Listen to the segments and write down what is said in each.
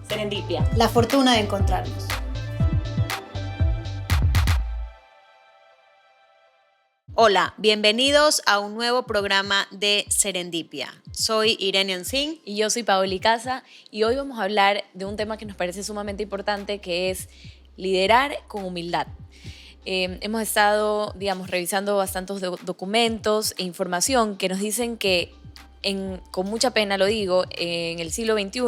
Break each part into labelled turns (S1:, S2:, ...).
S1: Serendipia.
S2: La fortuna de encontrarnos. Hola, bienvenidos a un nuevo programa de Serendipia. Soy Irene Ancín.
S1: Y yo soy Paoli Casa y hoy vamos a hablar de un tema que nos parece sumamente importante, que es liderar con humildad. Hemos estado, revisando bastantes documentos e información que nos dicen que, con mucha pena lo digo, en el siglo XXI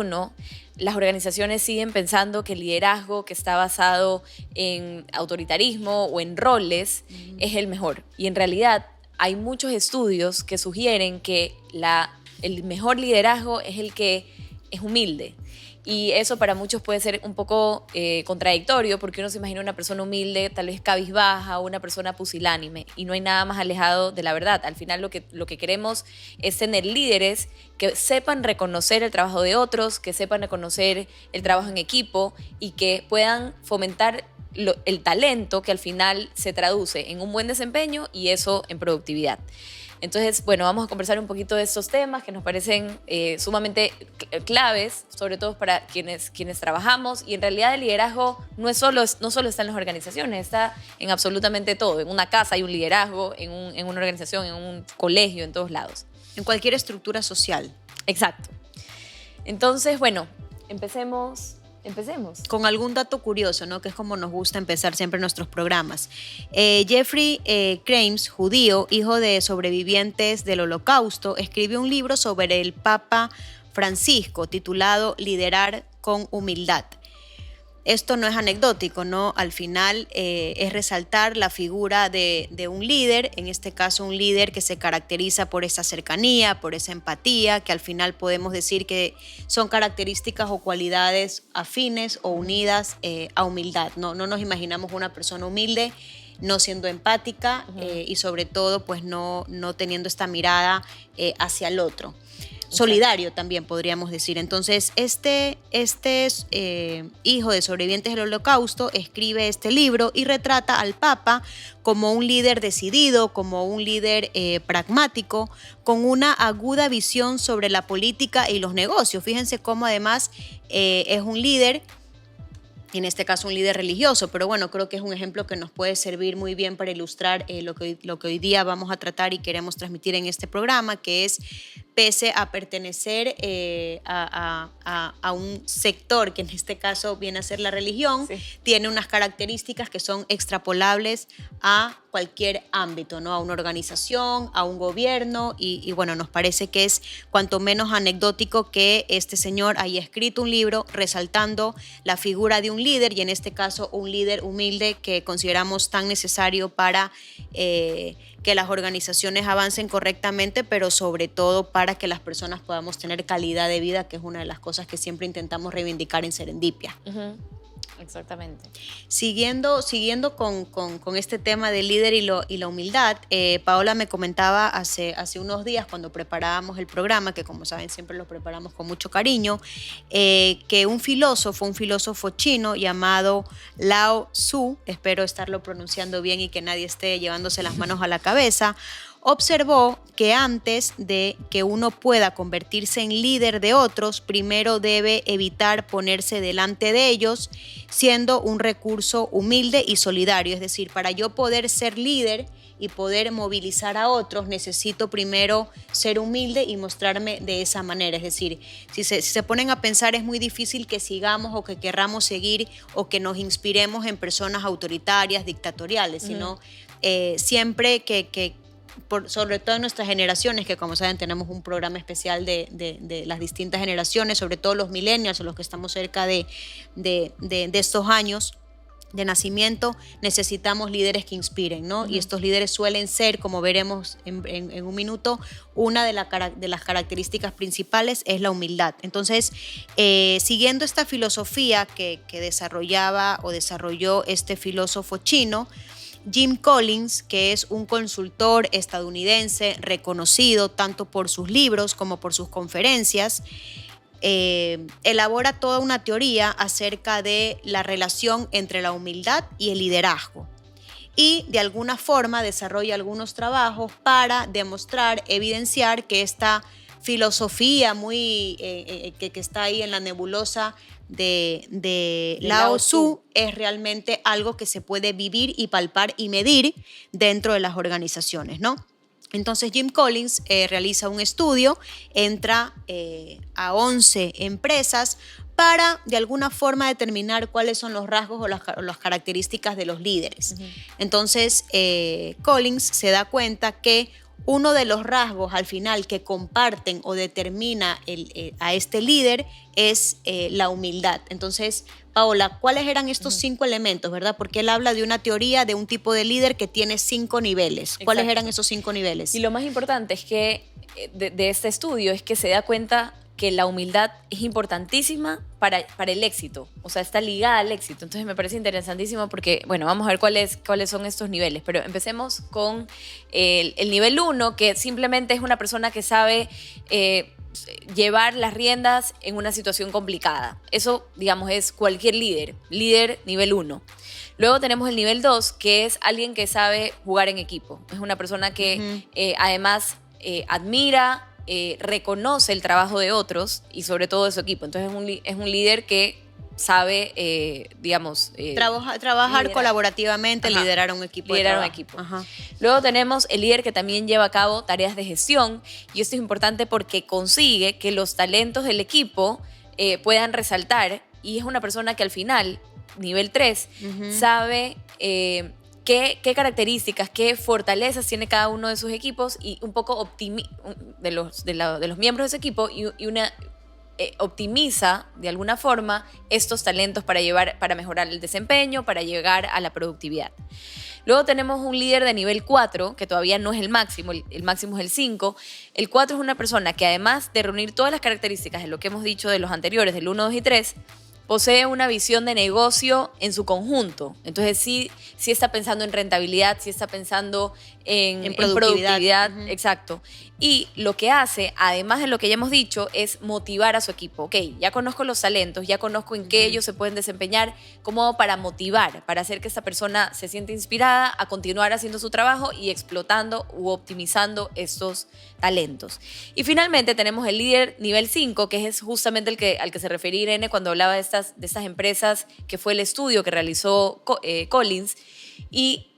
S1: las organizaciones siguen pensando que el liderazgo que está basado en autoritarismo o en roles es el mejor. Y en realidad hay muchos estudios que sugieren que el mejor liderazgo es el que es humilde. Y eso para muchos puede ser un poco contradictorio, porque uno se imagina una persona humilde, tal vez cabizbaja, o una persona pusilánime, y no hay nada más alejado de la verdad. Al final lo que queremos es tener líderes que sepan reconocer el trabajo de otros, que sepan reconocer el trabajo en equipo y que puedan fomentar el talento, que al final se traduce en un buen desempeño y eso en productividad. Entonces, bueno, vamos a conversar un poquito de estos temas que nos parecen sumamente claves, sobre todo para quienes trabajamos. Y en realidad el liderazgo no solo está en las organizaciones, está en absolutamente todo. En una casa hay un liderazgo, en una organización, en un colegio, en todos lados.
S2: En cualquier estructura social.
S1: Exacto. Entonces, bueno, empecemos.
S2: Con algún dato curioso, ¿no? Que es como nos gusta empezar siempre nuestros programas. Jeffrey Kraims, judío, hijo de sobrevivientes del Holocausto, escribió un libro sobre el Papa Francisco titulado Liderar con humildad. Esto no es anecdótico, ¿no? Al final es resaltar la figura de un líder, en este caso un líder que se caracteriza por esa cercanía, por esa empatía, que al final podemos decir que son características o cualidades afines o unidas a humildad, ¿no? No nos imaginamos una persona humilde no siendo empática y sobre todo pues no teniendo esta mirada hacia el otro. Solidario también podríamos decir. Entonces este hijo de sobrevivientes del Holocausto escribe este libro y retrata al Papa como un líder decidido, como un líder pragmático, con una aguda visión sobre la política y los negocios. Fíjense cómo además es un líder, en este caso un líder religioso, pero bueno, creo que es un ejemplo que nos puede servir muy bien para ilustrar lo que hoy día vamos a tratar y queremos transmitir en este programa, que es, pese a pertenecer a un sector que en este caso viene a ser la religión, sí, tiene unas características que son extrapolables a cualquier ámbito, ¿no? A una organización, a un gobierno y bueno, nos parece que es cuanto menos anecdótico que este señor haya escrito un libro resaltando la figura de un líder y en este caso un líder humilde que consideramos tan necesario para que las organizaciones avancen correctamente, pero sobre todo para que las personas podamos tener calidad de vida, que es una de las cosas que siempre intentamos reivindicar en Serendipia.
S1: Uh-huh. Exactamente.
S2: Siguiendo con este tema del líder y la humildad, Paola me comentaba hace unos días cuando preparábamos el programa, que como saben siempre lo preparamos con mucho cariño, que un filósofo chino llamado Lao Tzu, espero estarlo pronunciando bien y que nadie esté llevándose las manos a la cabeza, observó que antes de que uno pueda convertirse en líder de otros, primero debe evitar ponerse delante de ellos, siendo un recurso humilde y solidario. Es decir, para yo poder ser líder y poder movilizar a otros, necesito primero ser humilde y mostrarme de esa manera. Es decir, si se ponen a pensar, es muy difícil que sigamos o que querramos seguir o que nos inspiremos en personas autoritarias, dictatoriales, sino siempre que sobre todo en nuestras generaciones, que como saben tenemos un programa especial de las distintas generaciones, sobre todo los millennials o los que estamos cerca de estos años de nacimiento, necesitamos líderes que inspiren, ¿no? Y estos líderes suelen ser, como veremos en un minuto, una de las características principales es la humildad. Entonces, siguiendo esta filosofía que desarrolló este filósofo chino, Jim Collins, que es un consultor estadounidense reconocido tanto por sus libros como por sus conferencias, elabora toda una teoría acerca de la relación entre la humildad y el liderazgo y de alguna forma desarrolla algunos trabajos para demostrar, evidenciar que esta filosofía muy que está ahí en la nebulosa de Lao Tzu, es realmente algo que se puede vivir y palpar y medir dentro de las organizaciones, ¿no? Entonces Jim Collins realiza un estudio, entra a 11 empresas para de alguna forma determinar cuáles son los rasgos o las características de los líderes. Entonces Collins se da cuenta que uno de los rasgos al final que comparten o determina a este líder es la humildad. Entonces, Paola, ¿cuáles eran estos 5 elementos, verdad? Porque él habla de una teoría de un tipo de líder que tiene 5 niveles. ¿Cuáles eran esos 5 niveles?
S1: Y lo más importante es que de este estudio es que se da cuenta que la humildad es importantísima para el éxito, o sea, está ligada al éxito. Entonces me parece interesantísimo porque, bueno, vamos a ver cuáles son estos niveles, pero empecemos con el nivel 1, que simplemente es una persona que sabe llevar las riendas en una situación complicada. Eso, digamos, es cualquier líder nivel 1. Luego tenemos el nivel 2, que es alguien que sabe jugar en equipo. Es una persona que además admira, reconoce el trabajo de otros y sobre todo de su equipo. Entonces es un líder que sabe, digamos...
S2: trabajar liderar colaborativamente, liderar un equipo.
S1: Liderar un equipo. Luego tenemos el líder que también lleva a cabo tareas de gestión, y esto es importante porque consigue que los talentos del equipo puedan resaltar, y es una persona que al final, nivel 3, sabe... ¿Qué características, qué fortalezas tiene cada uno de sus equipos y un poco de los miembros de ese equipo y optimiza de alguna forma estos talentos para mejorar el desempeño, para llegar a la productividad. Luego tenemos un líder de nivel 4, que todavía no es el máximo, el máximo es el 5. El 4 es una persona que además de reunir todas las características de lo que hemos dicho de los anteriores, del 1, 2 y 3, posee una visión de negocio en su conjunto. Entonces sí está pensando en rentabilidad, sí está pensando en productividad. Exacto. Y lo que hace, además de lo que ya hemos dicho, es motivar a su equipo. Ok, ya conozco los talentos, ya conozco en qué ellos se pueden desempeñar, cómo hago para motivar, para hacer que esta persona se sienta inspirada a continuar haciendo su trabajo y explotando u optimizando estos talentos. Y finalmente tenemos el líder nivel 5, que es justamente al que se refería Irene cuando hablaba de estas empresas, que fue el estudio que realizó Collins. Y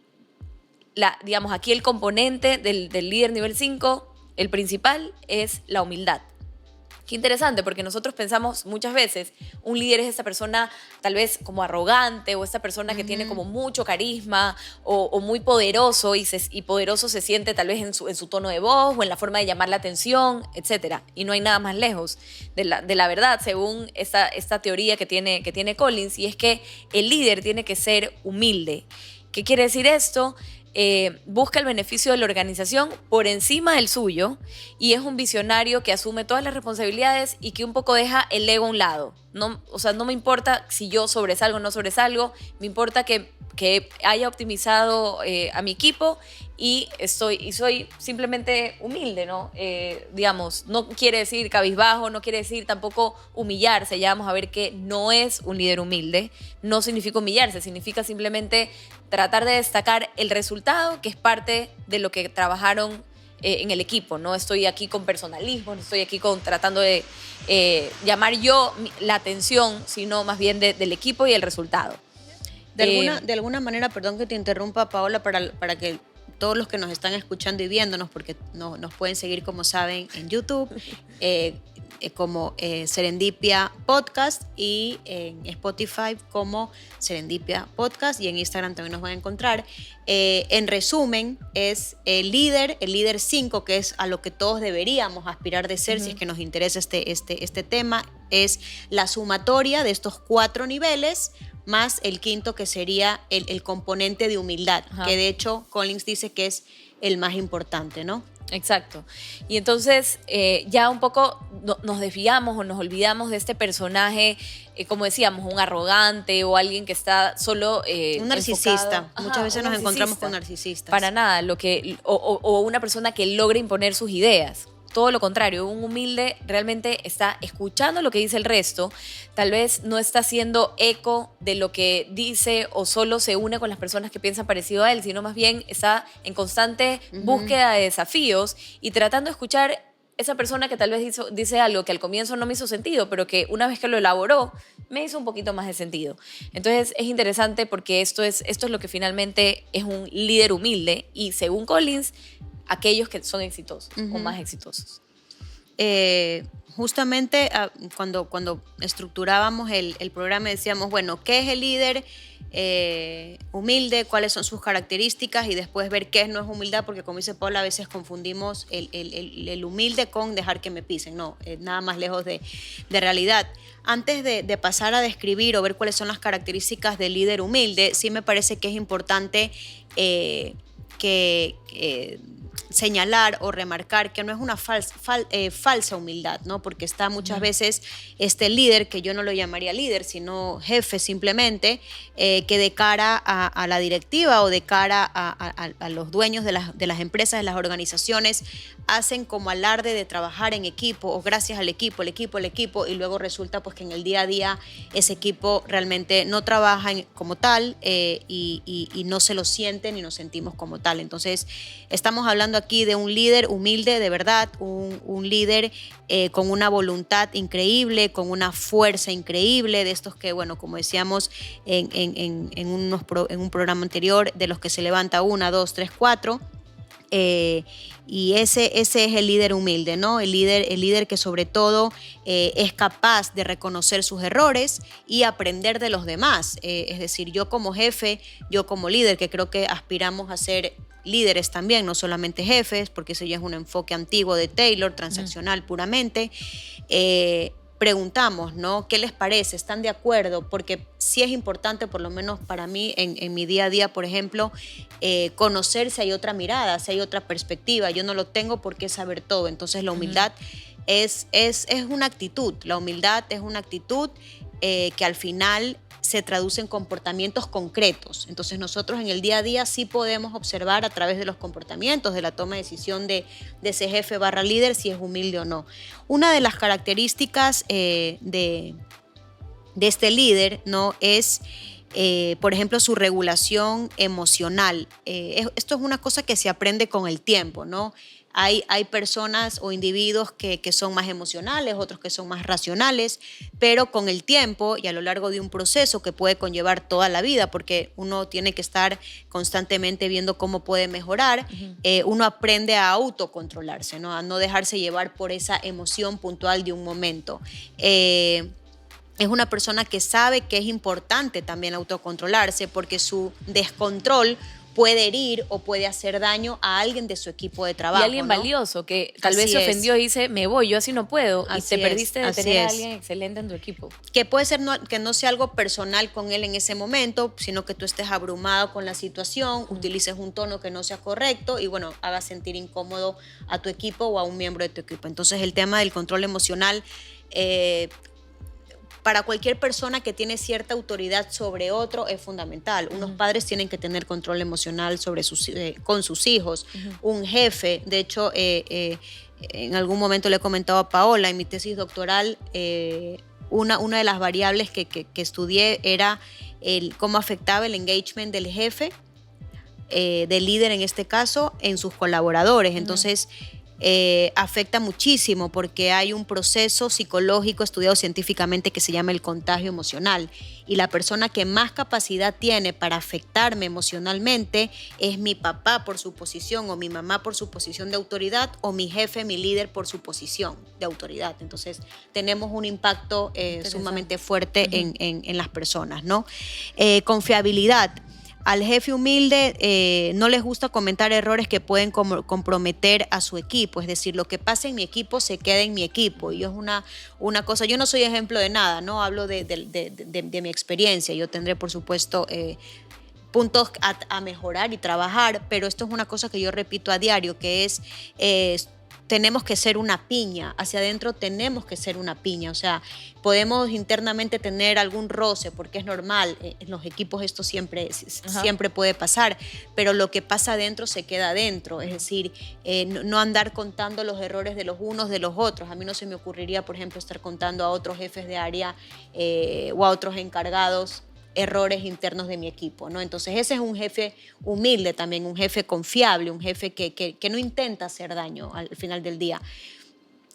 S1: digamos, aquí el componente del líder nivel 5, el principal, es la humildad. Qué interesante, porque nosotros pensamos muchas veces, un líder es esta persona tal vez como arrogante, o esta persona que tiene como mucho carisma o muy poderoso, y poderoso se siente tal vez en su tono de voz o en la forma de llamar la atención, etc. Y no hay nada más lejos de la verdad, según esta teoría que tiene Collins, y es que el líder tiene que ser humilde. ¿Qué quiere decir esto? Busca el beneficio de la organización por encima del suyo, y es un visionario que asume todas las responsabilidades y que un poco deja el ego a un lado. O sea, no me importa si yo sobresalgo o no sobresalgo, me importa que haya optimizado a mi equipo y soy simplemente humilde, ¿no? Digamos, no quiere decir cabizbajo, no quiere decir tampoco humillarse. Ya vamos a ver que no es un líder humilde, no significa humillarse, significa simplemente tratar de destacar el resultado, que es parte de lo que trabajaron en el equipo. No estoy aquí con personalismo, no estoy aquí tratando de llamar yo la atención, sino más bien del equipo y el resultado.
S2: De alguna manera, perdón que te interrumpa, Paola, para que todos los que nos están escuchando y viéndonos, porque nos pueden seguir, como saben, en YouTube, como Serendipia Podcast, y en Spotify como Serendipia Podcast, y en Instagram también nos van a encontrar. En resumen, es el líder 5, que es a lo que todos deberíamos aspirar de ser, si es que nos interesa este tema, es la sumatoria de estos 4 niveles, más el quinto, que sería el componente de humildad, que de hecho Collins dice que es el más importante, ¿no?
S1: Exacto. Y entonces ya un poco nos desviamos o nos olvidamos de este personaje, como decíamos, un arrogante o alguien que está solo
S2: un narcisista. Muchas veces nos encontramos con narcisistas.
S1: Para nada, o una persona que logra imponer sus ideas. Todo lo contrario, un humilde realmente está escuchando lo que dice el resto, tal vez no está haciendo eco de lo que dice o solo se une con las personas que piensan parecido a él, sino más bien está en constante búsqueda de desafíos y tratando de escuchar esa persona que tal vez dice algo que al comienzo no me hizo sentido, pero que una vez que lo elaboró, me hizo un poquito más de sentido. Entonces es interesante porque esto es lo que finalmente es un líder humilde y según Collins, aquellos que son exitosos o más exitosos.
S2: Justamente cuando estructurábamos el programa decíamos, bueno, ¿qué es el líder humilde? ¿Cuáles son sus características? Y después ver qué no es humildad, porque como dice Paula, a veces confundimos el humilde con dejar que me pisen. No, nada más lejos de realidad. Antes de pasar a describir o ver cuáles son las características del líder humilde, sí me parece que es importante señalar o remarcar que no es una falsa humildad, ¿no? Porque está muchas veces este líder, que yo no lo llamaría líder, sino jefe simplemente, que de cara a la directiva o de cara a los dueños de las empresas, de las organizaciones, hacen como alarde de trabajar en equipo o gracias al equipo, y luego resulta pues que en el día a día ese equipo realmente no trabaja como tal y no se lo sienten y nos sentimos como tal. Entonces estamos hablando aquí de un líder humilde de verdad, un líder con una voluntad increíble, con una fuerza increíble, de estos que, bueno, como decíamos en un programa anterior, de los que se levanta 1, 2, 3, 4. Y ese es el líder humilde, ¿no? El líder que sobre todo es capaz de reconocer sus errores y aprender de los demás. Es decir, yo como jefe, yo como líder, que creo que aspiramos a ser líderes también, no solamente jefes, porque eso ya es un enfoque antiguo de Taylor, transaccional puramente. Preguntamos, ¿no? ¿Qué les parece? ¿Están de acuerdo? Porque sí es importante, por lo menos para mí, en mi día a día, por ejemplo, conocer si hay otra mirada, si hay otra perspectiva. Yo no lo tengo por qué saber todo. Entonces la humildad es una actitud. La humildad es una actitud que al final se traduce en comportamientos concretos. Entonces nosotros en el día a día sí podemos observar a través de los comportamientos, de la toma de decisión de ese jefe / líder, si es humilde o no. Una de las características de este líder, ¿no? Es, por ejemplo, su regulación emocional. Esto es una cosa que se aprende con el tiempo, ¿no? Hay personas o individuos que son más emocionales, otros que son más racionales, pero con el tiempo y a lo largo de un proceso que puede conllevar toda la vida, porque uno tiene que estar constantemente viendo cómo puede mejorar, uno aprende a autocontrolarse, ¿no? A no dejarse llevar por esa emoción puntual de un momento. Es una persona que sabe que es importante también autocontrolarse, porque su descontrol puede herir o puede hacer daño a alguien de su equipo de trabajo.
S1: Y alguien, ¿no?, valioso, que tal vez se ofendió y dice, me voy, yo así no puedo. Y te perdiste de tener a alguien excelente en tu equipo.
S2: Que puede ser que no sea algo personal con él en ese momento, sino que tú estés abrumado con la situación, utilices un tono que no sea correcto y, bueno, hagas sentir incómodo a tu equipo o a un miembro de tu equipo. Entonces, el tema del control emocional, para cualquier persona que tiene cierta autoridad sobre otro, es fundamental. Unos padres tienen que tener control emocional con sus hijos. Un jefe, de hecho, en algún momento le he comentado a Paola, en mi tesis doctoral, una de las variables que estudié era cómo afectaba el engagement del jefe, del líder en este caso, en sus colaboradores. Entonces, afecta muchísimo porque hay un proceso psicológico estudiado científicamente que se llama el contagio emocional, y la persona que más capacidad tiene para afectarme emocionalmente es mi papá por su posición, o mi mamá por su posición de autoridad, o mi jefe, mi líder por su posición de autoridad. Entonces tenemos un impacto sumamente fuerte en las personas, ¿no? Confiabilidad. Al jefe humilde no les gusta comentar errores que pueden comprometer a su equipo. Es decir, lo que pasa en mi equipo se queda en mi equipo. Y es una cosa, yo no soy ejemplo de nada, ¿no? Hablo de mi experiencia. Yo tendré, por supuesto, puntos a mejorar y trabajar, pero esto es una cosa que yo repito a diario, que es tenemos que ser una piña, hacia adentro tenemos que ser una piña, o sea, podemos internamente tener algún roce, porque es normal, en los equipos esto siempre puede pasar, pero lo que pasa adentro se queda adentro, es decir, no andar contando los errores de los unos de los otros. A mí no se me ocurriría, por ejemplo, estar contando a otros jefes de área o a otros encargados errores internos de mi equipo, ¿no? Entonces ese es un jefe humilde también, un jefe confiable, un jefe que no intenta hacer daño al final del día.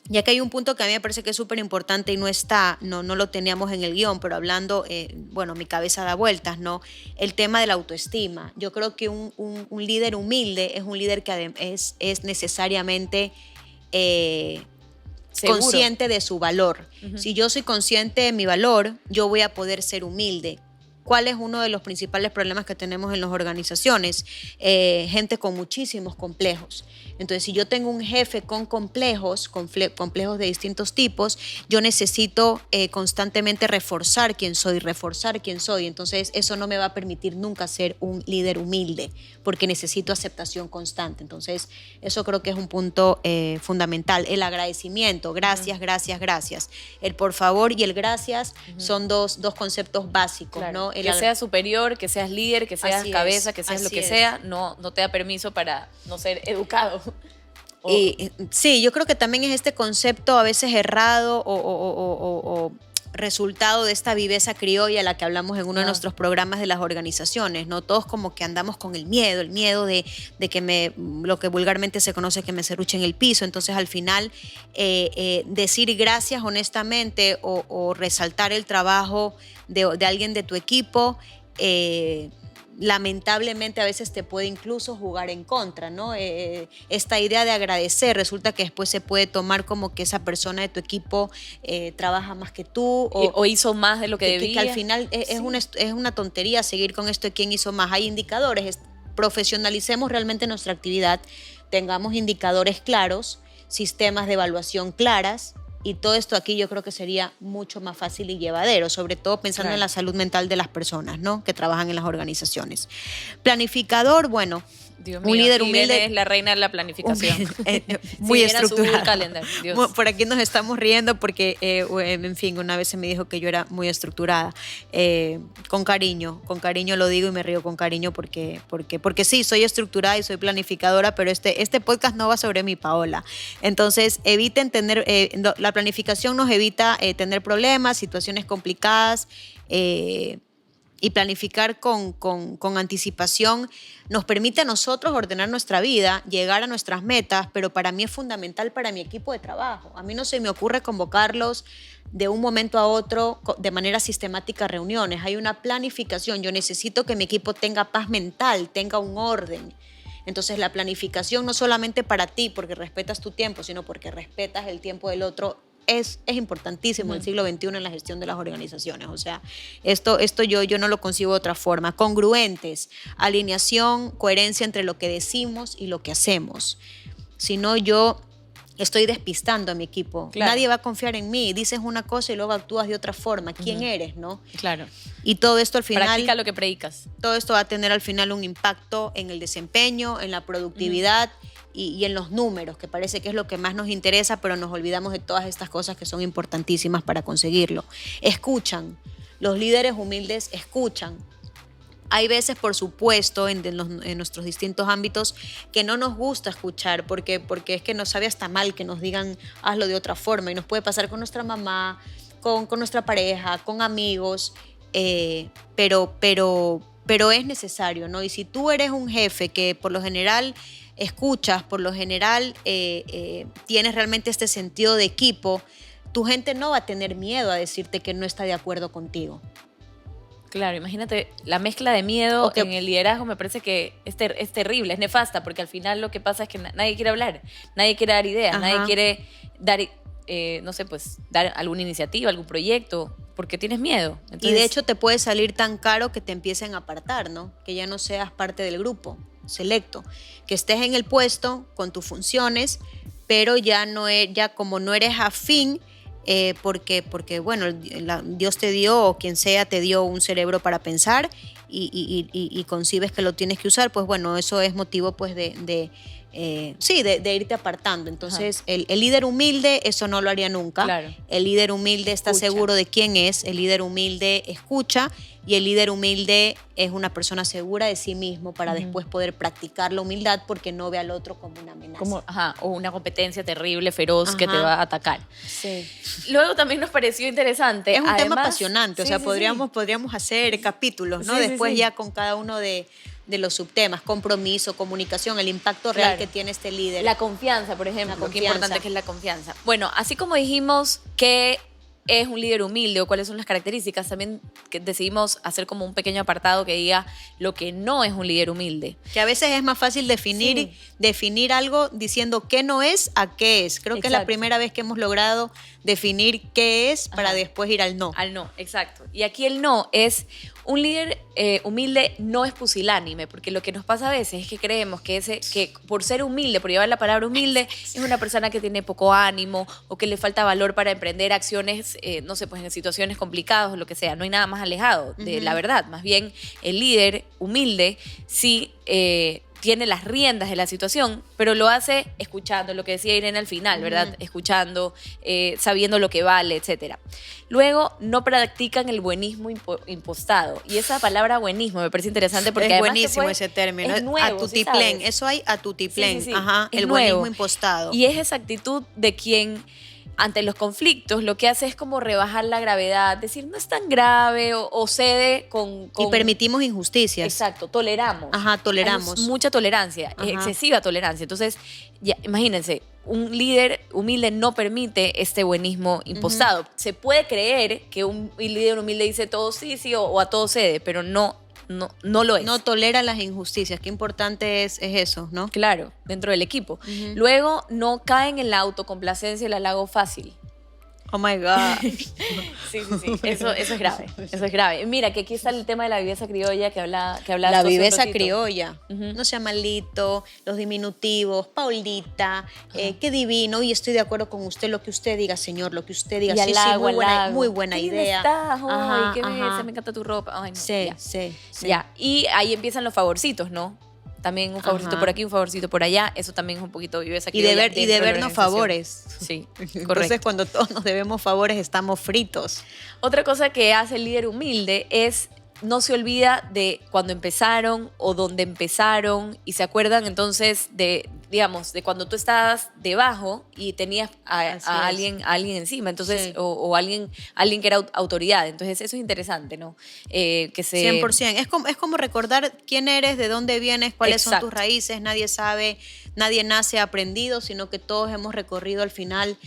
S2: Ya que hay un punto que a mí me parece que es súper importante y no lo teníamos en el guión, pero hablando, bueno, mi cabeza da vueltas, ¿no? El tema de la autoestima. Yo creo que un líder humilde es un líder que es necesariamente consciente de su valor. Si yo soy consciente de mi valor, yo voy a poder ser humilde. ¿Cuál es uno de los principales problemas que tenemos en las organizaciones? Gente con muchísimos complejos. Entonces, si yo tengo un jefe con complejos de distintos tipos, yo necesito constantemente reforzar quién soy. Entonces, eso no me va a permitir nunca ser un líder humilde, porque necesito aceptación constante. Entonces, eso creo que es un punto fundamental. El agradecimiento, gracias, gracias, gracias. El por favor y el gracias son dos conceptos básicos,
S1: claro,
S2: ¿no?
S1: Que seas superior, que seas líder, que seas cabeza, que seas lo que sea, no te da permiso para no ser educado.
S2: Y sí, yo creo que también es este concepto a veces errado o resultado de esta viveza criolla a la que hablamos en uno de nuestros programas de las organizaciones, ¿no? Todos como que andamos con el miedo de que lo que vulgarmente se conoce que me serruche en el piso. Entonces, al final, decir gracias honestamente o resaltar el trabajo de alguien de tu equipo, lamentablemente a veces te puede incluso jugar en contra, ¿no? Esta idea de agradecer resulta que después se puede tomar como que esa persona de tu equipo trabaja más que tú
S1: o hizo más de lo que debía.
S2: Que al final es una tontería seguir con esto de quién hizo más. Hay indicadores, profesionalicemos realmente nuestra actividad, tengamos indicadores claros, sistemas de evaluación claras. Y todo esto aquí yo creo que sería mucho más fácil y llevadero, sobre todo pensando en la salud mental de las personas, ¿no? Que trabajan en las organizaciones. Planificador, bueno,
S1: Dios mío, un líder humilde es la reina de la planificación.
S2: Muy estructurado.
S1: Calendar, Dios.
S2: Por aquí nos estamos riendo porque, en fin, una vez se me dijo que yo era muy estructurada. Con cariño lo digo y me río con cariño porque sí, soy estructurada y soy planificadora, pero este podcast no va sobre mí, Paola. Entonces, eviten tener, la planificación nos evita tener problemas, situaciones complicadas, y planificar con anticipación nos permite a nosotros ordenar nuestra vida, llegar a nuestras metas, pero para mí es fundamental para mi equipo de trabajo. A mí no se me ocurre convocarlos de un momento a otro de manera sistemática a reuniones. Hay una planificación. Yo necesito que mi equipo tenga paz mental, tenga un orden. Entonces la planificación no solamente para ti, porque respetas tu tiempo, sino porque respetas el tiempo del otro, es importantísimo en el siglo XXI en la gestión de las organizaciones. O sea, esto yo no lo concibo de otra forma. Congruentes, alineación, coherencia entre lo que decimos y lo que hacemos. Si no, yo estoy despistando a mi equipo. Claro. Nadie va a confiar en mí. Dices una cosa y luego actúas de otra forma. ¿Quién eres, no?
S1: Claro.
S2: Y todo esto al final...
S1: Practica lo que predicas.
S2: Todo esto va a tener al final un impacto en el desempeño, en la productividad y en los números, que parece que es lo que más nos interesa, pero nos olvidamos de todas estas cosas que son importantísimas para conseguirlo. Escuchan. Los líderes humildes escuchan. Hay veces, por supuesto, en nuestros distintos ámbitos que no nos gusta escuchar porque es que nos sabe hasta mal que nos digan hazlo de otra forma, y nos puede pasar con nuestra mamá, con nuestra pareja, con amigos, pero es necesario, ¿no? Y si tú eres un jefe que por lo general escuchas, por lo general tienes realmente este sentido de equipo, tu gente no va a tener miedo a decirte que no está de acuerdo contigo.
S1: Claro, imagínate, la mezcla de miedo en el liderazgo me parece que es terrible, es nefasta, porque al final lo que pasa es que nadie quiere hablar, nadie quiere dar ideas, nadie quiere dar, no sé, pues dar alguna iniciativa, algún proyecto, porque tienes miedo. Entonces,
S2: y de hecho te puede salir tan caro que te empiecen a apartar, ¿no? Que ya no seas parte del grupo selecto, que estés en el puesto con tus funciones, pero ya como no eres afín, porque bueno, Dios te dio, o quien sea te dio un cerebro para pensar y concibes que lo tienes que usar, pues bueno, eso es motivo pues de irte apartando. Entonces el líder humilde eso no lo haría nunca.
S1: Claro.
S2: El líder humilde está seguro de quién es, el líder humilde escucha, y el líder humilde es una persona segura de sí mismo para después poder practicar la humildad, porque no ve al otro como una amenaza.
S1: O una competencia terrible, feroz, que te va a atacar.
S2: Sí.
S1: Luego también nos pareció interesante.
S2: Es un tema apasionante, podríamos hacer capítulos, ¿no? Después ya con cada uno de de los subtemas, compromiso, comunicación, el impacto real
S1: Claro.
S2: que tiene este líder.
S1: La confianza, por ejemplo.
S2: La
S1: Qué
S2: confianza.
S1: importante que es la confianza. Bueno, así como dijimos que es un líder humilde o cuáles son las características, también que decidimos hacer como un pequeño apartado que diga lo que no es un líder humilde.
S2: Que a veces es más fácil definir algo diciendo qué no es a qué es. Creo que es la
S1: Exacto.
S2: primera vez que hemos logrado definir qué es para
S1: Ajá.
S2: después ir al no.
S1: Al no, exacto. Y aquí el no es un líder humilde, no es pusilánime, porque lo que nos pasa a veces es que creemos que por ser humilde, por llevar la palabra humilde, es una persona que tiene poco ánimo o que le falta valor para emprender acciones, no sé, pues en situaciones complicadas o lo que sea. No hay nada más alejado de la verdad. Más bien, el líder humilde sí tiene las riendas de la situación, pero lo hace escuchando, lo que decía Irene al final, ¿verdad? Escuchando, sabiendo lo que vale, etcétera. Luego, no practican el buenismo impostado. Y esa palabra buenismo me parece interesante porque
S2: es
S1: además
S2: buenísimo ese término.
S1: es nuevo,
S2: A tutiplén.
S1: ¿sí sabes?
S2: Eso hay a tutiplén.
S1: Sí, sí, sí.
S2: Ajá.
S1: Es
S2: El
S1: nuevo.
S2: buenismo impostado.
S1: Y es esa actitud de quien ante los conflictos lo que hace es como rebajar la gravedad, decir no es tan grave o cede con...
S2: Y permitimos injusticias.
S1: Exacto, toleramos.
S2: Ajá, toleramos.
S1: Hay mucha tolerancia,
S2: Ajá.
S1: excesiva tolerancia. Entonces, ya, imagínense, un líder humilde no permite este buenismo impostado. Se puede creer que un líder humilde dice todo sí, sí o a todo cede, pero no lo es.
S2: No tolera las injusticias. Qué importante es eso, ¿no?
S1: Claro, dentro del equipo. Luego, no caen en la autocomplacencia y el halago fácil.
S2: Oh my God.
S1: Sí, sí, sí. Eso es grave. Eso es grave. Mira, que aquí está el tema de la viveza criolla que hablaste
S2: La
S1: tú hace un
S2: viveza
S1: ratito.
S2: criolla. No sea malito, los diminutivos, Paulita, qué divino. Y estoy de acuerdo con usted, lo que usted diga, señor, lo que usted diga.
S1: Y
S2: Sí,
S1: halago,
S2: sí,
S1: halago.
S2: muy buena
S1: Qué bien
S2: idea.
S1: estás hoy,
S2: Ajá,
S1: qué
S2: ajá.
S1: belleza, me encanta tu ropa. Ay, no,
S2: Sí,
S1: ya.
S2: sí, sí.
S1: Ya, y ahí empiezan los favorcitos, ¿no? También un favorcito
S2: Ajá.
S1: por aquí, un favorcito por allá. Eso también es un poquito viveza
S2: Y
S1: criolla
S2: debernos
S1: dentro de la organización.
S2: favores.
S1: Sí,
S2: Entonces,
S1: correcto.
S2: cuando todos nos debemos favores, estamos fritos.
S1: Otra cosa que hace el líder humilde es no se olvida de cuando empezaron o dónde empezaron y se acuerdan entonces de, digamos, de cuando tú estabas debajo y tenías
S2: Así es.
S1: a alguien encima, entonces,
S2: Sí.
S1: o alguien que era autoridad. Entonces, eso es interesante, ¿no? Que se...
S2: 100%. Es como recordar quién eres, de dónde vienes, cuáles son
S1: Exacto.
S2: tus raíces. Nadie sabe, nadie nace aprendido, sino que todos hemos recorrido al final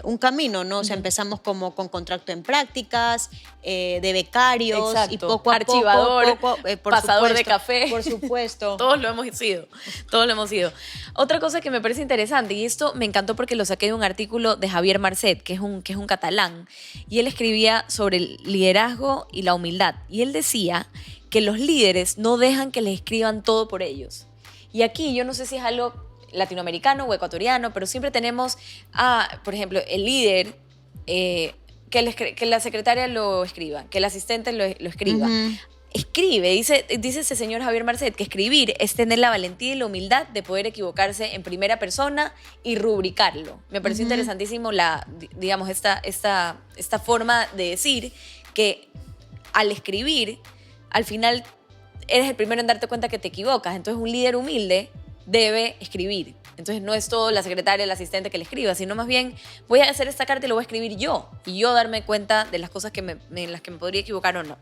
S2: un camino, ¿no? O sea, empezamos como con contrato en prácticas, de becarios,
S1: Exacto.
S2: y poco a
S1: Archivador,
S2: poco, por
S1: pasador de
S2: supuesto,
S1: café.
S2: Por supuesto.
S1: Todos lo hemos sido, todos lo hemos sido. Otra cosa que me parece interesante, y esto me encantó porque lo saqué de un artículo de Javier Marcet, que es un catalán, y él escribía sobre el liderazgo y la humildad. Y él decía que los líderes no dejan que les escriban todo por ellos. Y aquí yo no sé si es algo latinoamericano o ecuatoriano, pero siempre tenemos, por ejemplo, el líder, que la secretaria lo escriba, que el asistente lo escriba.
S2: Ujú.
S1: Escribe, dice ese señor Javier Marcet, que escribir es tener la valentía y la humildad de poder equivocarse en primera persona y rubricarlo. Me pareció interesantísimo digamos, esta forma de decir que al escribir, al final eres el primero en darte cuenta que te equivocas. Entonces, un líder humilde debe escribir. Entonces, no es todo la secretaria, el asistente que le escriba, sino más bien voy a hacer esta carta y lo voy a escribir yo. Y yo darme cuenta de las cosas en las que me podría equivocar o no.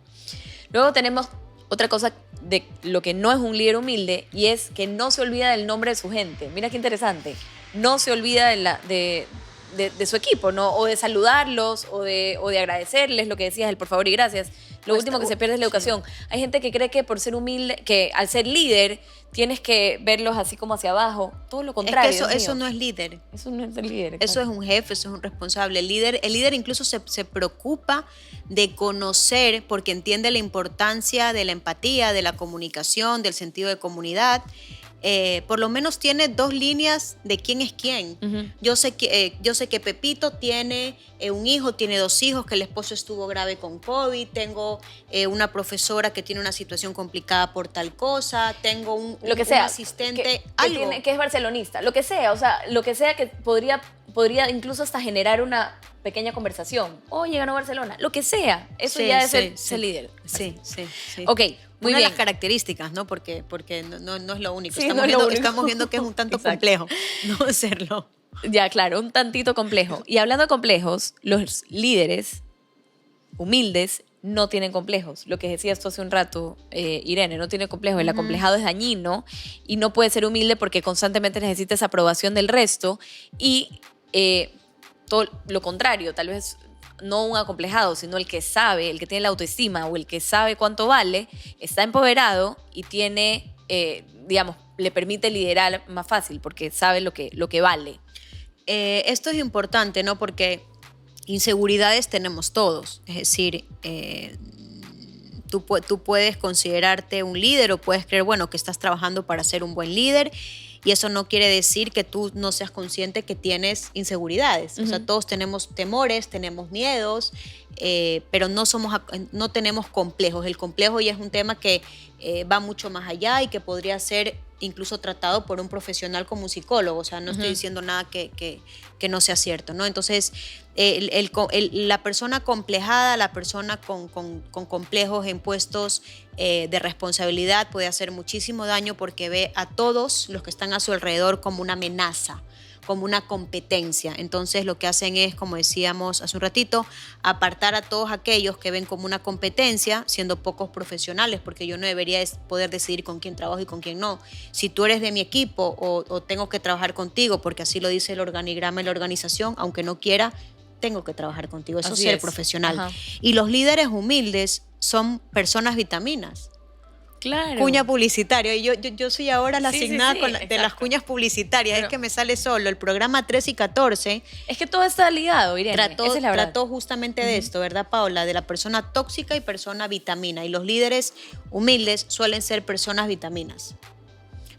S1: Luego tenemos otra cosa de lo que no es un líder humilde y es que no se olvida del nombre de su gente. Mira qué interesante. No se olvida de su equipo, ¿no? O de saludarlos o de agradecerles lo que decías, el por favor y gracias. Lo último que se pierde es la educación. Hay gente que cree que por ser humilde, que al ser líder tienes que verlos así como hacia abajo. Todo lo contrario.
S2: Es que
S1: Dios
S2: eso
S1: mío.
S2: no es líder.
S1: Eso no es el líder.
S2: Eso es un jefe, eso es un responsable. El líder incluso se preocupa de conocer porque entiende la importancia de la empatía, de la comunicación, del sentido de comunidad. Por lo menos tiene 2 líneas de quién es quién.
S1: Ujú.
S2: Yo sé que Pepito tiene un hijo, tiene 2 hijos, que el esposo estuvo grave con COVID, tengo una profesora que tiene una situación complicada por tal cosa, tengo
S1: Lo que sea,
S2: un asistente,
S1: que
S2: algo.
S1: que es barcelonista, lo que sea, o sea, lo que sea que podría incluso hasta generar una pequeña conversación. Oye, ganó Barcelona, lo que sea, eso
S2: Sí,
S1: ya es
S2: sí,
S1: ser líder.
S2: Sí, sí, sí.
S1: Ok, muy
S2: Una de
S1: bien.
S2: las características, ¿no? Porque no es lo único.
S1: Sí, no es lo único.
S2: Estamos viendo que es un tanto
S1: Exacto.
S2: complejo no hacerlo.
S1: Ya, claro, un tantito complejo. Y hablando de complejos, los líderes humildes no tienen complejos. Lo que decías tú hace un rato, Irene, no tiene complejos. El acomplejado es dañino y no puede ser humilde porque constantemente necesita esa aprobación del resto y todo lo contrario, tal vez no un acomplejado, sino el que sabe, el que tiene la autoestima o el que sabe cuánto vale, está empoderado y tiene, digamos, le permite liderar más fácil porque sabe lo que vale.
S2: Esto es importante, ¿no? Porque inseguridades tenemos todos. Es decir, tú puedes considerarte un líder o puedes creer, bueno, que estás trabajando para ser un buen líder. Y eso no quiere decir que tú no seas consciente que tienes inseguridades. O sea, todos tenemos temores, tenemos miedos, pero no tenemos complejos. El complejo ya es un tema que va mucho más allá y que podría ser incluso tratado por un profesional como un psicólogo. O sea, no estoy diciendo nada que no sea cierto, ¿no? Entonces, la persona complejada, la persona con complejos en puestos de responsabilidad puede hacer muchísimo daño porque ve a todos los que están a su alrededor como una amenaza, como una competencia. Entonces lo que hacen es, como decíamos hace un ratito, apartar a todos aquellos que ven como una competencia, siendo pocos profesionales, porque yo no debería poder decidir con quién trabajo y con quién no. Si tú eres de mi equipo o tengo que trabajar contigo, porque así lo dice el organigrama de la organización, aunque no quiera, tengo que trabajar contigo. Eso es ser profesional. Ajá. Y los líderes humildes son personas vitaminas.
S1: Claro.
S2: Cuña publicitaria. Y yo soy ahora la asignada de las cuñas publicitarias. Pero es que me sale solo. El programa 13 y 14.
S1: Es que todo está ligado, Irene. Esa es la verdad.
S2: Trató justamente de esto, ¿verdad, Paola? De la persona tóxica y persona vitamina. Y los líderes humildes suelen ser personas vitaminas.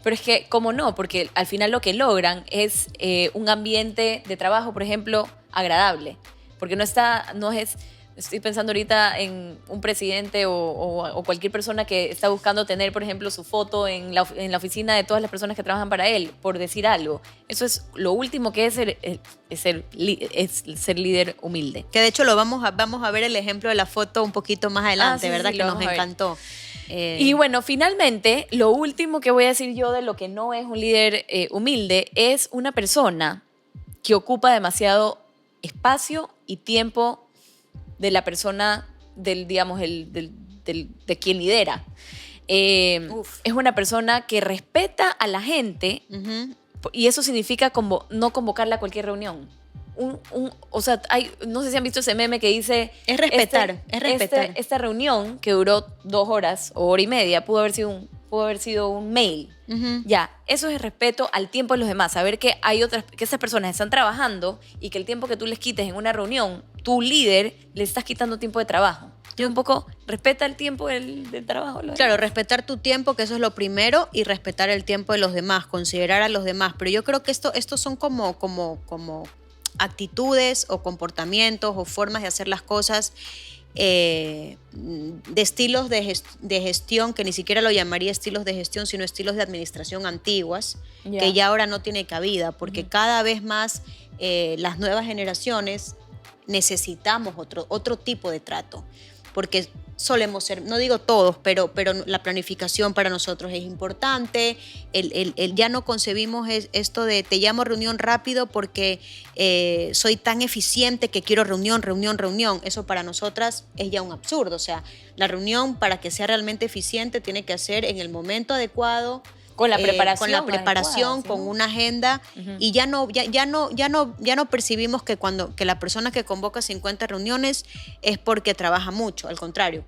S1: Pero es que, ¿cómo no? Porque al final lo que logran es un ambiente de trabajo, por ejemplo, agradable. Porque estoy pensando ahorita en un presidente o cualquier persona que está buscando tener, por ejemplo, su foto en la oficina de todas las personas que trabajan para él, por decir algo. Eso es lo último que es ser líder humilde.
S2: Que de hecho vamos a ver el ejemplo de la foto un poquito más adelante, ¿verdad? Que nos encantó.
S1: Y bueno, finalmente, lo último que voy a decir yo de lo que no es un líder humilde es una persona que ocupa demasiado espacio y tiempo de la persona, de quien lidera. Es una persona que respeta a la gente y eso significa no convocarla a cualquier reunión. O sea, no sé si han visto ese meme que dice...
S2: Es respetar.
S1: Esta reunión que duró 2 horas o hora y media pudo haber sido un mail. Ya, eso es respeto al tiempo de los demás. Saber que que esas personas están trabajando y que el tiempo que tú les quites en una reunión, tu líder, le estás quitando tiempo de trabajo. Un poco respeta el tiempo del trabajo.
S2: Claro, respetar tu tiempo, que eso es lo primero, y respetar el tiempo de los demás, considerar a los demás. Pero yo creo que estos son como actitudes o comportamientos o formas de hacer las cosas de estilos de gestión, que ni siquiera lo llamaría estilos de gestión, sino estilos de administración antiguas, que ya ahora no tiene cabida, porque cada vez más las nuevas generaciones necesitamos otro tipo de trato, porque solemos ser, no digo todos, pero la planificación para nosotros es importante. Ya no concebimos esto de te llamo a reunión rápido porque soy tan eficiente que quiero reunión. Eso para nosotras es ya un absurdo. O sea, la reunión, para que sea realmente eficiente, tiene que ser en el momento adecuado,
S1: con la preparación,
S2: adecuada, con una agenda. Y ya no percibimos que la persona que convoca 50 reuniones es porque trabaja mucho. Al contrario,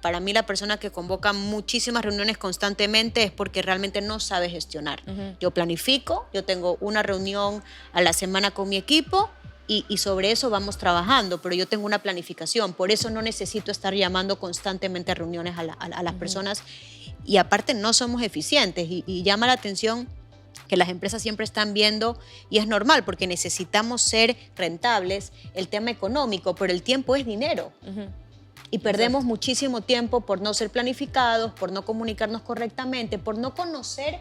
S2: para mí la persona que convoca muchísimas reuniones constantemente es porque realmente no sabe gestionar. Yo planifico, yo tengo una reunión a la semana con mi equipo y sobre eso vamos trabajando, pero yo tengo una planificación. Por eso no necesito estar llamando constantemente a reuniones a las personas. Y aparte no somos eficientes y llama la atención que las empresas siempre están viendo, y es normal porque necesitamos ser rentables, el tema económico, pero el tiempo es dinero. Y perdemos muchísimo tiempo por no ser planificados, por no comunicarnos correctamente, por no conocer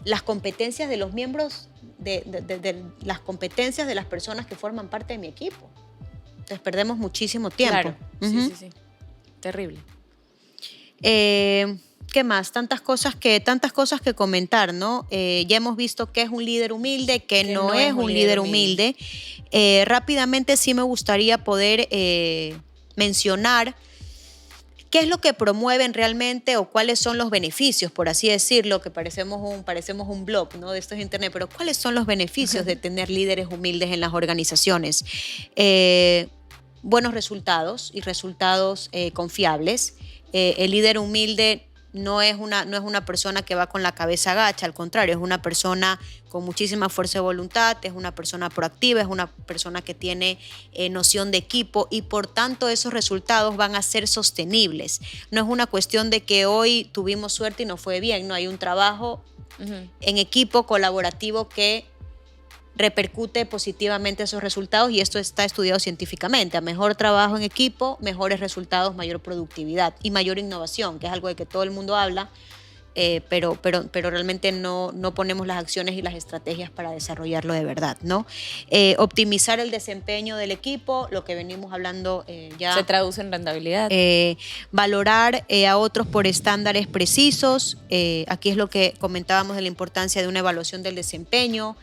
S2: las competencias de los miembros, de las competencias de las personas que forman parte de mi equipo. Entonces perdemos muchísimo tiempo.
S1: Claro, sí. Terrible.
S2: ¿Qué más? Tantas cosas que comentar, ¿no? Ya hemos visto qué es un líder humilde, qué no es un líder humilde. Rápidamente sí me gustaría poder mencionar qué es lo que promueven realmente o cuáles son los beneficios, por así decirlo, que parecemos un blog, ¿no?, de esto es internet, pero cuáles son los beneficios de tener líderes humildes en las organizaciones. Buenos resultados y resultados confiables. El líder humilde no es una persona que va con la cabeza agacha, al contrario, es una persona con muchísima fuerza de voluntad, es una persona proactiva, es una persona que tiene noción de equipo y por tanto esos resultados van a ser sostenibles. No es una cuestión de que hoy tuvimos suerte y nos fue bien, no, hay un trabajo en equipo colaborativo que repercute positivamente esos resultados y esto está estudiado científicamente. A mejor trabajo en equipo, mejores resultados, mayor productividad y mayor innovación, que es algo de que todo el mundo habla, pero realmente no ponemos las acciones y las estrategias para desarrollarlo de verdad, ¿no? Optimizar el desempeño del equipo, lo que venimos hablando ya.
S1: Se traduce en rentabilidad.
S2: Valorar a otros por estándares precisos. Aquí es lo que comentábamos de la importancia de una evaluación del desempeño.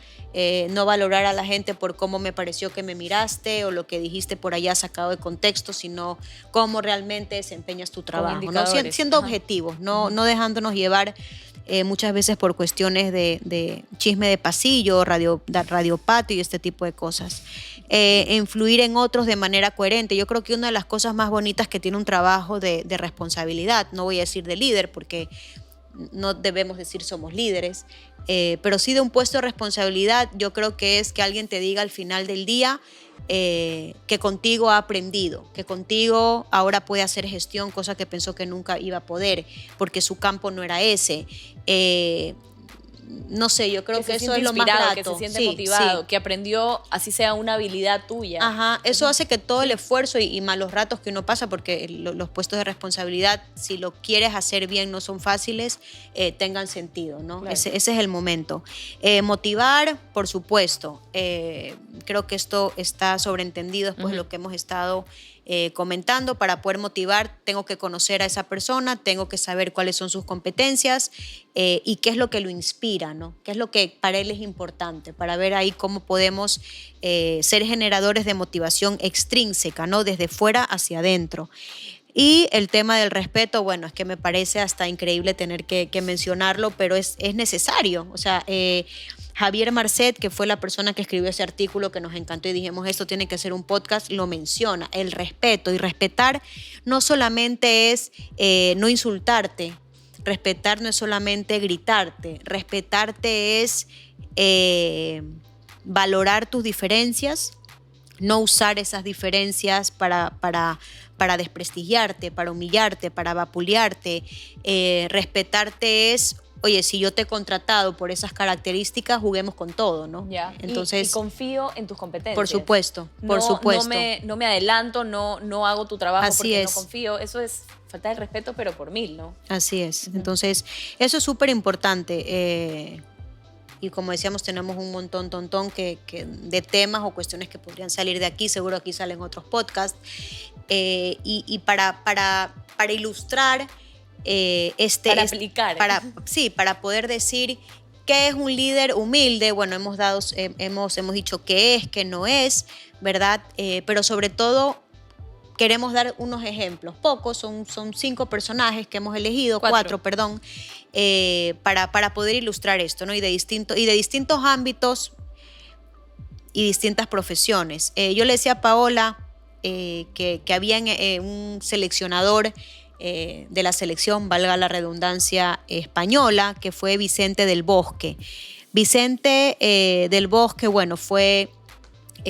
S2: No valorar a la gente por cómo me pareció que me miraste o lo que dijiste por allá sacado de contexto, sino cómo realmente desempeñas tu trabajo, ¿no? Siendo objetivos, no dejándonos llevar muchas veces por cuestiones de chisme de pasillo, radiopatio y este tipo de cosas. Influir en otros de manera coherente. Yo creo que una de las cosas más bonitas que tiene un trabajo de responsabilidad, no voy a decir de líder porque no debemos decir somos líderes, pero sí de un puesto de responsabilidad, yo creo que es que alguien te diga al final del día que contigo ha aprendido, que contigo ahora puede hacer gestión, cosa que pensó que nunca iba a poder, porque su campo no era ese. No sé, yo creo que eso es lo más grato.
S1: Que se siente motivado, que aprendió, así sea una habilidad tuya.
S2: Ajá, eso hace que todo el esfuerzo y malos ratos que uno pasa, porque los puestos de responsabilidad, si lo quieres hacer bien, no son fáciles, tengan sentido, ¿no? Claro. Ese es el momento. Motivar, por supuesto. Creo que esto está sobreentendido después de lo que hemos estado comentando. Para poder motivar, tengo que conocer a esa persona, tengo que saber cuáles son sus competencias y qué es lo que lo inspira, ¿no? Qué es lo que para él es importante, para ver ahí cómo podemos ser generadores de motivación extrínseca, ¿no? Desde fuera hacia adentro. Y el tema del respeto, bueno, es que me parece hasta increíble tener que mencionarlo, pero es necesario. O sea, Javier Marcet, que fue la persona que escribió ese artículo que nos encantó y dijimos esto tiene que ser un podcast, lo menciona, el respeto. Y respetar no solamente es no insultarte, respetar no es solamente gritarte, respetarte es valorar tus diferencias, no usar esas diferencias para desprestigiarte, para humillarte, para vapulearte. Respetarte es, oye, si yo te he contratado por esas características, juguemos con todo, ¿no?
S1: Ya.
S2: Entonces,
S1: y confío en tus competencias.
S2: Por supuesto, por supuesto.
S1: No me adelanto, no hago tu trabajo
S2: Así
S1: porque
S2: es.
S1: no confío. Eso es falta de respeto, pero por 1000, ¿no?
S2: Así es. Entonces, eso es súper importante. Y como decíamos, tenemos un montón de temas o cuestiones que podrían salir de aquí. Seguro aquí salen otros podcasts. Y para ilustrar
S1: para aplicar.
S2: Para poder decir qué es un líder humilde. Bueno, hemos dicho qué es, qué no es, ¿verdad? Pero sobre todo queremos dar unos ejemplos. Pocos, son 5 personajes que hemos elegido, 4, perdón, para poder ilustrar esto, ¿no? Y de distintos ámbitos y distintas profesiones. Yo le decía a Paola que había un seleccionador de la selección, valga la redundancia, española, que fue Vicente del Bosque. Vicente del Bosque, bueno, fue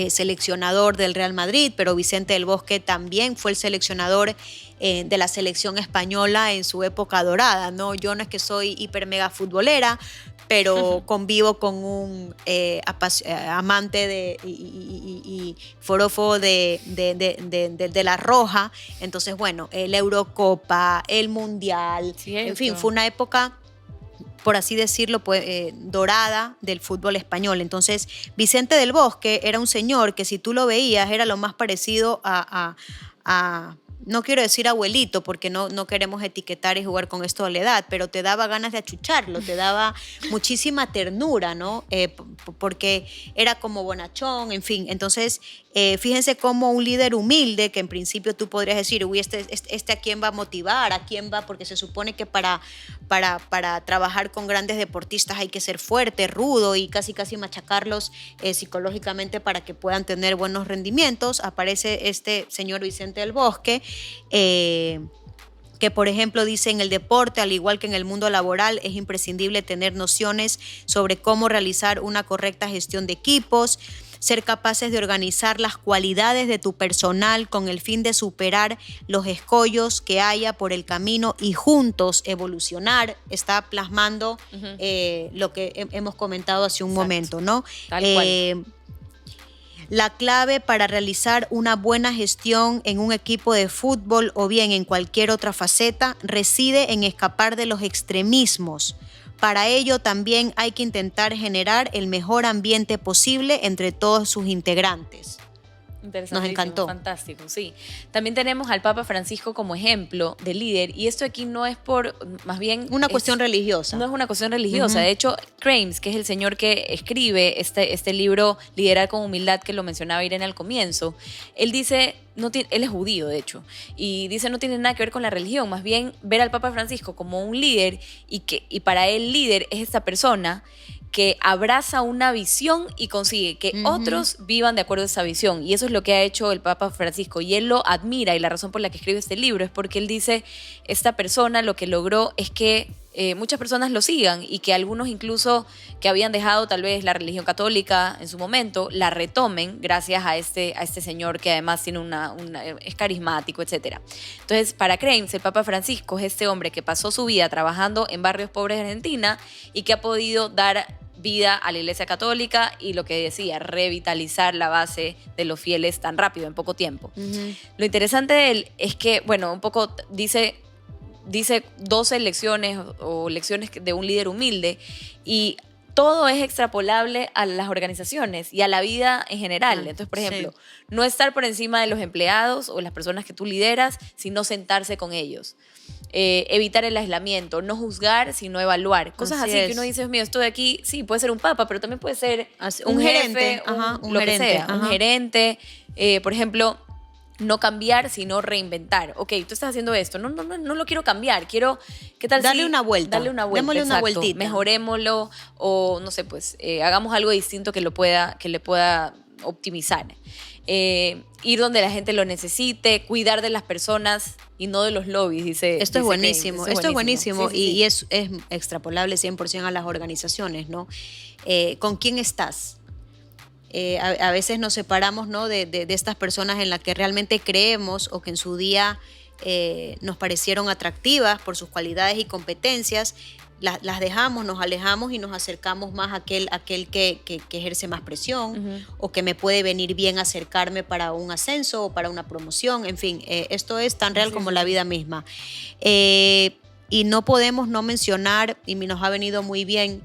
S2: seleccionador del Real Madrid, pero Vicente del Bosque también fue el seleccionador de la selección española en su época dorada, ¿no? Yo no es que soy hiper mega futbolera, pero convivo con un amante y forofo de la Roja. Entonces, bueno, la Eurocopa, el Mundial, en fin, fue una época, por así decirlo, dorada del fútbol español. Entonces, Vicente del Bosque era un señor que si tú lo veías era lo más parecido a no quiero decir abuelito porque no queremos etiquetar y jugar con esto de la edad, pero te daba ganas de achucharlo, te daba muchísima ternura, ¿no? Porque era como bonachón, en fin. Entonces, Fíjense cómo un líder humilde, que en principio tú podrías decir, uy, este a quién va a motivar, a quién va, porque se supone que para trabajar con grandes deportistas hay que ser fuerte, rudo y casi machacarlos psicológicamente para que puedan tener buenos rendimientos. Aparece este señor Vicente del Bosque, que por ejemplo dice: en el deporte, al igual que en el mundo laboral, es imprescindible tener nociones sobre cómo realizar una correcta gestión de equipos, ser capaces de organizar las cualidades de tu personal con el fin de superar los escollos que haya por el camino y juntos evolucionar. Está plasmando lo que hemos comentado hace un momento, ¿no?
S1: Tal cual.
S2: La clave para realizar una buena gestión en un equipo de fútbol o bien en cualquier otra faceta reside en escapar de los extremismos. Para ello también hay que intentar generar el mejor ambiente posible entre todos sus integrantes. Nos encantó.
S1: Fantástico, sí. También tenemos al Papa Francisco como ejemplo de líder, y esto aquí no es más bien...
S2: Una cuestión religiosa.
S1: No es una cuestión religiosa. De hecho, Crames, que es el señor que escribe este libro, Liderar con Humildad, que lo mencionaba Irene al comienzo, él dice... él es judío, de hecho, y dice no tiene nada que ver con la religión, más bien ver al Papa Francisco como un líder y para él líder es esta persona que abraza una visión y consigue que otros vivan de acuerdo a esa visión. Y eso es lo que ha hecho el Papa Francisco. Y él lo admira, y la razón por la que escribe este libro es porque él dice, esta persona lo que logró es que muchas personas lo sigan, y que algunos incluso que habían dejado tal vez la religión católica en su momento, la retomen gracias a este señor que además tiene es carismático, etc. Entonces, para Crames, el Papa Francisco es este hombre que pasó su vida trabajando en barrios pobres de Argentina y que ha podido dar vida a la Iglesia Católica y, lo que decía, revitalizar la base de los fieles tan rápido, en poco tiempo. Lo interesante de él es que, bueno, un poco dice 12 lecciones o lecciones de un líder humilde, y todo es extrapolable a las organizaciones y a la vida en general. Entonces, por ejemplo, no estar por encima de los empleados o las personas que tú lideras, sino sentarse con ellos. Evitar el aislamiento, no juzgar, sino evaluar. Cosas así que uno dice, Dios mío, esto de aquí, sí, puede ser un papa, pero también puede ser un gerente, lo que sea, un gerente. Por ejemplo, no cambiar, sino reinventar. Ok, tú estás haciendo esto. No lo quiero cambiar. Quiero, ¿qué tal
S2: darle una vuelta?
S1: Darle una vuelta.
S2: Démosle una vueltita.
S1: Mejorémoslo, o no sé, pues hagamos algo distinto que le pueda optimizar. Ir donde la gente lo necesite, cuidar de las personas y no de los lobbies, dice.
S2: Esto es buenísimo. Esto es buenísimo.
S1: Sí.
S2: Y es extrapolable 100% a las organizaciones, ¿no? ¿Con quién estás? A veces nos separamos, ¿no?, de estas personas en las que realmente creemos o que en su día nos parecieron atractivas por sus cualidades y competencias. Las dejamos, nos alejamos y nos acercamos más a aquel que ejerce más presión o que me puede venir bien acercarme para un ascenso o para una promoción. En fin, esto es tan real como la vida misma. Y no podemos no mencionar, y nos ha venido muy bien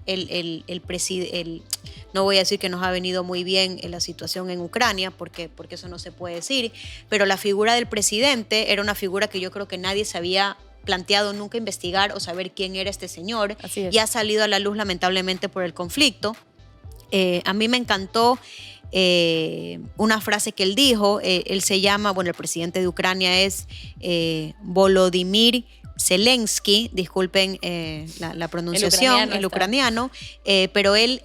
S2: no voy a decir que nos ha venido muy bien en la situación en Ucrania, porque eso no se puede decir, pero la figura del presidente era una figura que yo creo que nadie se había planteado nunca investigar o saber quién era este señor, y ha salido a la luz lamentablemente por el conflicto. A mí me encantó una frase que él dijo. Él se llama, el presidente de Ucrania es Volodymyr Zelensky, disculpen la pronunciación, el ucraniano, pero él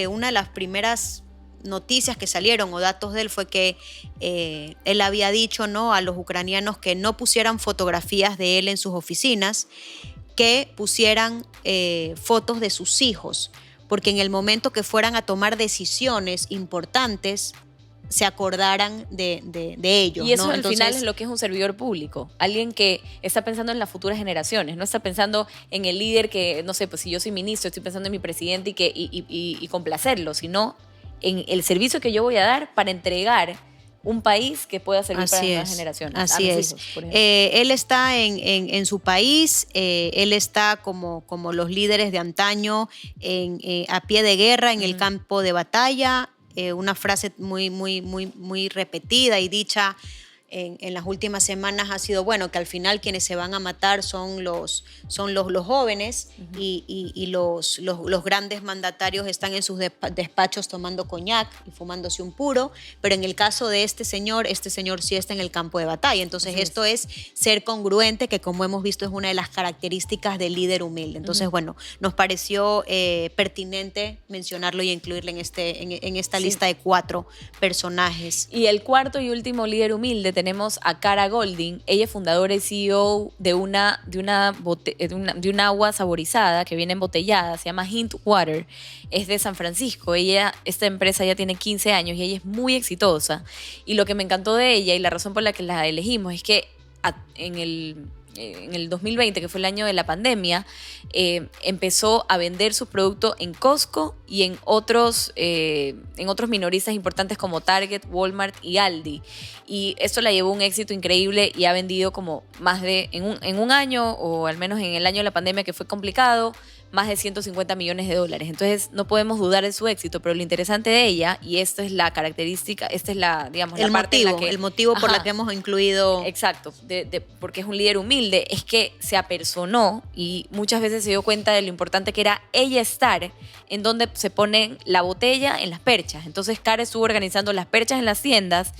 S2: una de las primeras noticias que salieron o datos de él fue que él había dicho, ¿no?, a los ucranianos que no pusieran fotografías de él en sus oficinas, que pusieran fotos de sus hijos, porque en el momento que fueran a tomar decisiones importantes se acordaran de ellos.
S1: Y eso,
S2: ¿no?
S1: al final es lo que es un servidor público. Alguien que está pensando en las futuras generaciones, no está pensando en el líder que, no sé, pues si yo soy ministro, estoy pensando en mi presidente y complacerlo, sino en el servicio que yo voy a dar para entregar un país que pueda servir para las nuevas generaciones.
S2: Así es. Hijos, por ejemplo. Él está en su país, él está como los líderes de antaño a pie de guerra en el campo de batalla. Una frase muy repetida y dicha en las últimas semanas ha sido, bueno, que al final quienes se van a matar son los jóvenes y los grandes mandatarios están en sus despachos tomando coñac y fumándose un puro, pero en el caso de este señor sí está en el campo de batalla. Entonces esto es ser congruente, que como hemos visto es una de las características del líder humilde. Entonces, bueno, nos pareció pertinente mencionarlo y incluirlo en esta lista de 4 personajes.
S1: Y el cuarto y último líder humilde tenemos a Cara Golding. Ella es fundadora y CEO de una agua saborizada que viene embotellada, se llama Hint Water. Es de San Francisco. Esta empresa ya tiene 15 años y ella es muy exitosa. Y lo que me encantó de ella y la razón por la que la elegimos es que en el 2020, que fue el año de la pandemia, empezó a vender su producto en Costco y en otros minoristas importantes como Target, Walmart y Aldi. Y esto la llevó a un éxito increíble y ha vendido como más de, en un año, o al menos en el año de la pandemia que fue complicado, más de $150 millones. Entonces no podemos dudar de su éxito, pero lo interesante de ella, y esta es la característica, esta es la, digamos, la parte en la que...
S2: El motivo por la que hemos incluido...
S1: Exacto, porque es un líder humilde, es que se apersonó y muchas veces se dio cuenta de lo importante que era ella estar en donde se pone la botella en las perchas. Entonces Cara estuvo organizando las perchas en las tiendas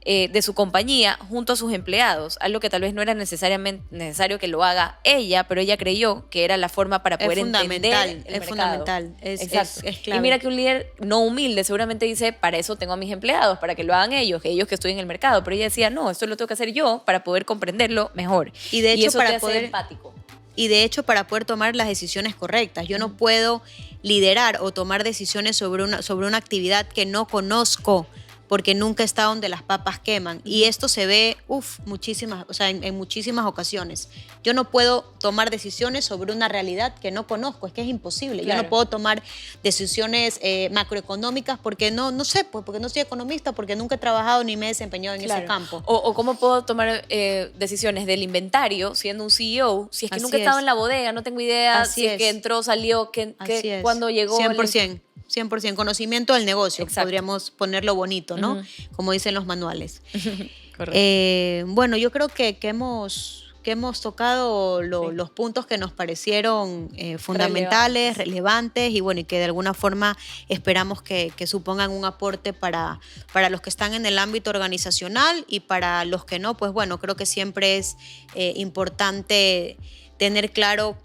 S1: de su compañía junto a sus empleados, algo que tal vez no era necesario que lo haga ella, pero ella creyó que era la forma para poder entender el mercado.
S2: Es fundamental,
S1: Exacto.
S2: Es clave.
S1: Y mira que un líder no humilde seguramente dice, para eso tengo a mis empleados, para que lo hagan ellos que estoy en el mercado, pero ella decía, no, esto lo tengo que hacer yo para poder comprenderlo mejor.
S2: Y de hecho,
S1: eso
S2: para
S1: te hace
S2: poder
S1: empático.
S2: Y de hecho, para poder tomar las decisiones correctas. Yo no puedo liderar o tomar decisiones sobre una actividad que no conozco, porque nunca está donde las papas queman. Y esto se ve en muchísimas ocasiones. Yo no puedo tomar decisiones sobre una realidad que no conozco, es que es imposible.
S1: Claro.
S2: Yo no puedo tomar decisiones macroeconómicas porque no sé, pues, porque no soy economista, porque nunca he trabajado ni me he desempeñado en ese campo.
S1: O cómo puedo tomar decisiones del inventario siendo un CEO, si es que nunca he estado en la bodega, no tengo idea si es que entró, salió, cuándo llegó.
S2: 100%, conocimiento del negocio. Exacto. Podríamos ponerlo bonito, ¿no? Como dicen los manuales.
S1: Correcto.
S2: Bueno, yo creo que hemos tocado los puntos que nos parecieron fundamentales, relevantes y bueno, y que de alguna forma esperamos que supongan un aporte para los que están en el ámbito organizacional, y para los que no, pues bueno, creo que siempre es importante tener claro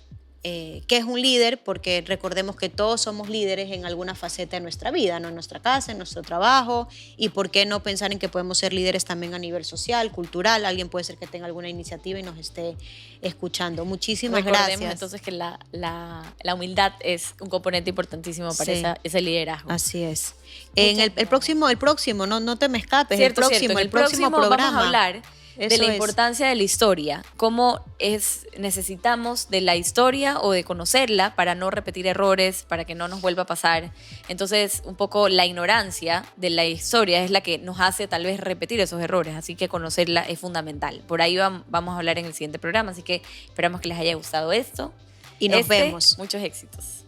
S2: qué es un líder, porque recordemos que todos somos líderes en alguna faceta de nuestra vida, ¿no? En nuestra casa, en nuestro trabajo, y por qué no pensar en que podemos ser líderes también a nivel social, cultural. Alguien puede ser que tenga alguna iniciativa y nos esté escuchando. Muchísimas
S1: Recordemos
S2: gracias.
S1: Entonces que la humildad es un componente importantísimo para ese liderazgo.
S2: Así es. El próximo, no te me escapes,
S1: cierto,
S2: el próximo programa.
S1: Vamos a hablar de la importancia de la historia, cómo necesitamos de la historia o de conocerla para no repetir errores, para que no nos vuelva a pasar. Entonces, un poco la ignorancia de la historia es la que nos hace tal vez repetir esos errores, así que conocerla es fundamental. Por ahí vamos a hablar en el siguiente programa, así que esperamos que les haya gustado esto.
S2: Y nos vemos.
S1: Muchos éxitos.